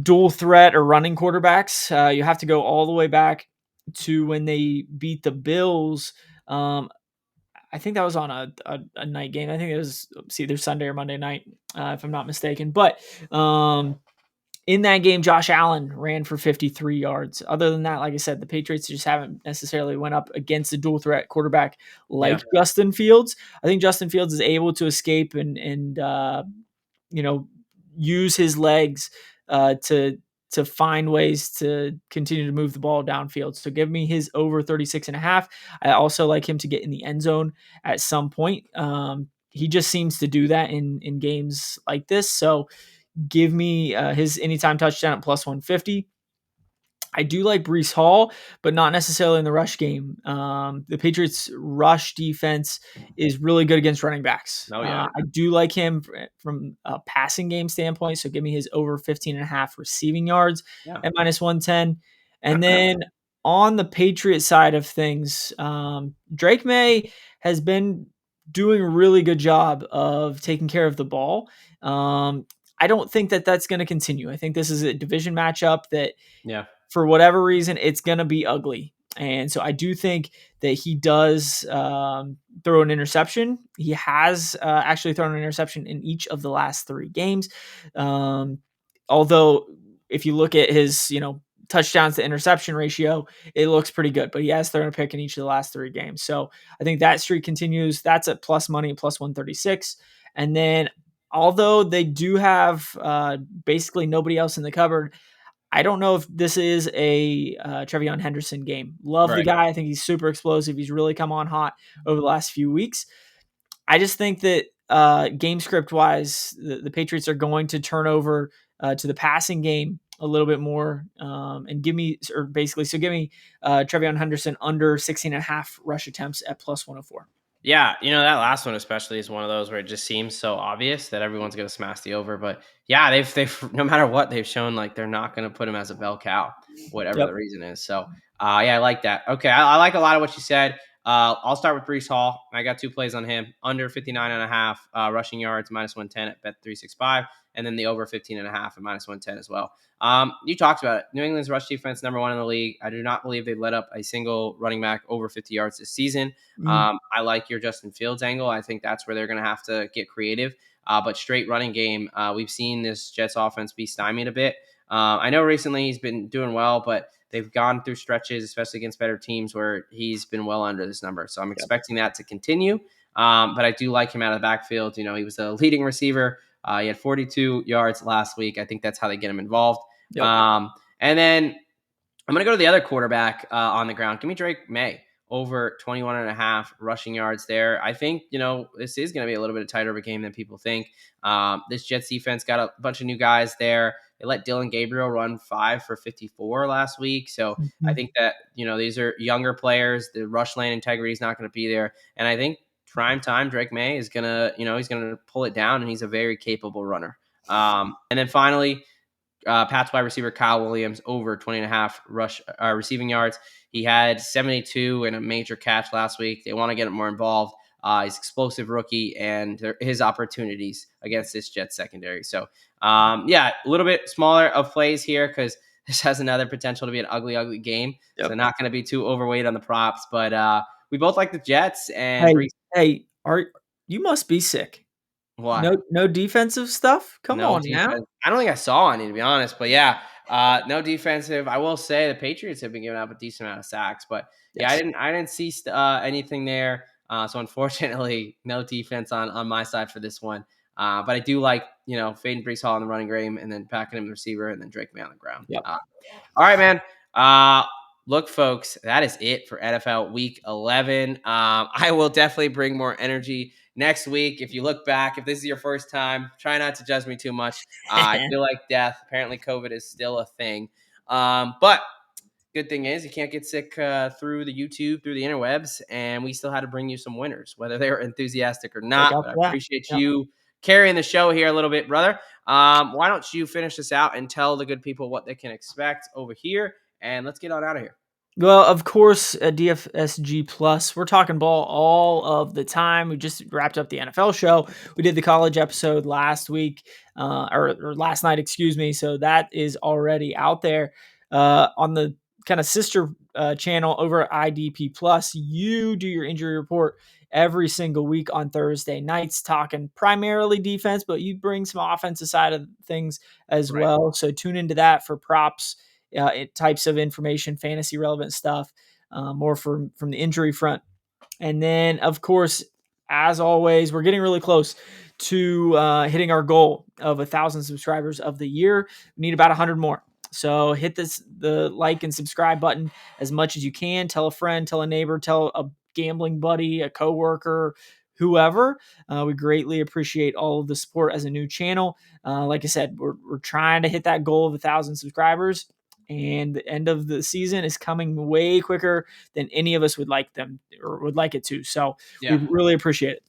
dual threat or running quarterbacks. You have to go all the way back to when they beat the Bills. I think that was on a night game. I think it was either Sunday or Monday night, if I'm not mistaken. But in that game, Josh Allen ran for 53 yards. Other than that, like I said, the Patriots just haven't necessarily went up against a dual threat quarterback like Justin Fields. I think Justin Fields is able to escape and use his legs to find ways to continue to move the ball downfield. So give me his over 36.5. I also like him to get in the end zone at some point. He just seems to do that in games like this. So give me his anytime touchdown at plus 150. I do like Brees Hall, but not necessarily in the rush game. The Patriots' rush defense is really good against running backs. I do like him from a passing game standpoint, so give me his over 15.5 receiving yards at minus 110. And then on the Patriot side of things, Drake May has been doing a really good job of taking care of the ball. I don't think that that's going to continue. I think this is a division matchup that for whatever reason, it's going to be ugly. And so I do think that he does throw an interception. He has actually thrown an interception in each of the last 3 games. Although if you look at his, touchdowns to interception ratio, it looks pretty good, but he has thrown a pick in each of the last 3 games. So I think that streak continues. That's at plus money, plus 136. And then although they do have basically nobody else in the cupboard, I don't know if this is a Trevion Henderson game. Love the guy. I think he's super explosive. He's really come on hot over the last few weeks. I just think that game script wise, the Patriots are going to turn over to the passing game a little bit more and give me Trevion Henderson under 16.5 rush attempts at plus 104. Yeah, that last one especially is one of those where it just seems so obvious that everyone's going to smash the over. But yeah, they've no matter what, they've shown like they're not going to put him as a bell cow, whatever the reason is. So yeah, I like that. Okay, I like a lot of what you said. I'll start with Breece Hall. I got 2 plays on him: under 59.5 rushing yards, minus 110 at Bet365, and then the over 15.5 at minus 110 as well. You talked about it. New England's rush defense, number 1 in the league. I do not believe they've let up a single running back over 50 yards this season. I like your Justin Fields angle. I think that's where they're going to have to get creative. But straight running game, we've seen this Jets offense be stymied a bit. I know recently he's been doing well, but they've gone through stretches, especially against better teams, where he's been well under this number. So I'm expecting that to continue. But I do like him out of the backfield. He was a leading receiver. He had 42 yards last week. I think that's how they get him involved. Yep. And then I'm going to go to the other quarterback on the ground. Give me Drake May over 21.5 rushing yards there. I think, this is going to be a little bit tighter of a game than people think. This Jets defense got a bunch of new guys there. They let Dylan Gabriel run 5 for 54 last week. So I think that, these are younger players. The rush lane integrity is not going to be there. And I think prime time Drake May is going to, he's going to pull it down, and he's a very capable runner. And then finally, Pats wide receiver Kyle Williams over 20.5 receiving yards. He had 72 and a major catch last week. They want to get him more involved. He's explosive rookie, and his opportunities against this Jets secondary. So, a little bit smaller of plays here because this has another potential to be an ugly game. Yep. So not going to be too overweight on the props. But we both like the Jets. And you must be sick. Why? No defensive stuff? Come on now. I don't think I saw any, to be honest. But yeah, no defensive. I will say the Patriots have been giving up a decent amount of sacks. But yeah, I didn't see anything there. So unfortunately, no defense on my side for this one. But I do like, fading Breece Hall in the running game, and then packing him the receiver, and then Drake May on the ground. Yep. All right, man. Look, folks, that is it for NFL Week 11. I will definitely bring more energy next week. If you look back, if this is your first time, try not to judge me too much. I feel like death. Apparently, COVID is still a thing. But good thing is you can't get sick through the YouTube, through the interwebs, and we still had to bring you some winners, whether they were enthusiastic or not. But I appreciate you carrying the show here a little bit, brother. Why don't you finish this out and tell the good people what they can expect over here, and let's get on out of here. Well, of course, at DFSG Plus, we're talking ball all of the time. We just wrapped up the NFL show. We did the college episode last week, or last night, excuse me. So that is already out there on the kind of sister channel over at IDP Plus. You do your injury report every single week on Thursday nights, talking primarily defense, but you bring some offensive side of things as well. So tune into that for props. Types of information, fantasy relevant stuff, more from the injury front. And then, of course, as always, we're getting really close to hitting our goal of 1,000 subscribers of the year. We need about 100 more. So hit the like and subscribe button as much as you can. Tell a friend, tell a neighbor, tell a gambling buddy, a coworker, whoever. We greatly appreciate all of the support as a new channel. Like I said, we're trying to hit that goal of 1,000 subscribers. And the end of the season is coming way quicker than any of us would like it to. So we really appreciate it.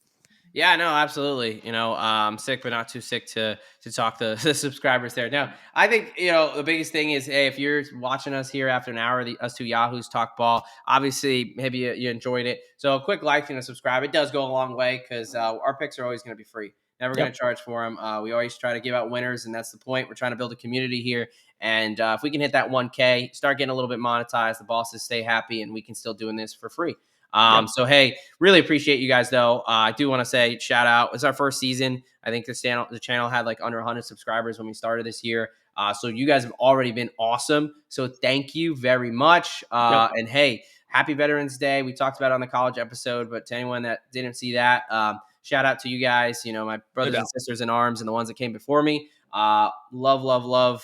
Yeah, no, absolutely. I'm sick, but not too sick to talk to the subscribers there. Now, I think, the biggest thing is, hey, if you're watching us here after an hour, us two Yahoos talk ball, obviously maybe you enjoyed it. So a quick like and a subscribe, it does go a long way because our picks are always going to be free. Never going to charge for them. We always try to give out winners, and that's the point. We're trying to build a community here. And if we can hit that 1K, start getting a little bit monetized, the bosses stay happy, and we can still doing this for free. So, hey, really appreciate you guys, though. I do want to say shout out. It's our first season. I think the channel had like under 100 subscribers when we started this year. So you guys have already been awesome. So thank you very much. And hey, happy Veterans Day. We talked about it on the college episode, but to anyone that didn't see that, shout out to you guys. You know, my brothers and sisters in arms and the ones that came before me. Love.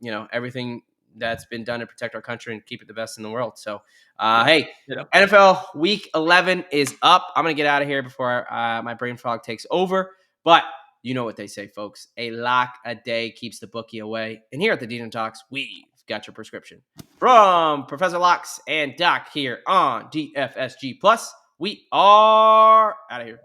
You know, everything that's been done to protect our country and keep it the best in the world. So, hey, NFL Week 11 is up. I'm going to get out of here before my brain fog takes over. But you know what they say, folks. A lock a day keeps the bookie away. And here at the Degen Talks, we've got your prescription. From Professor Locks and Doc here on DFSG Plus, we are out of here.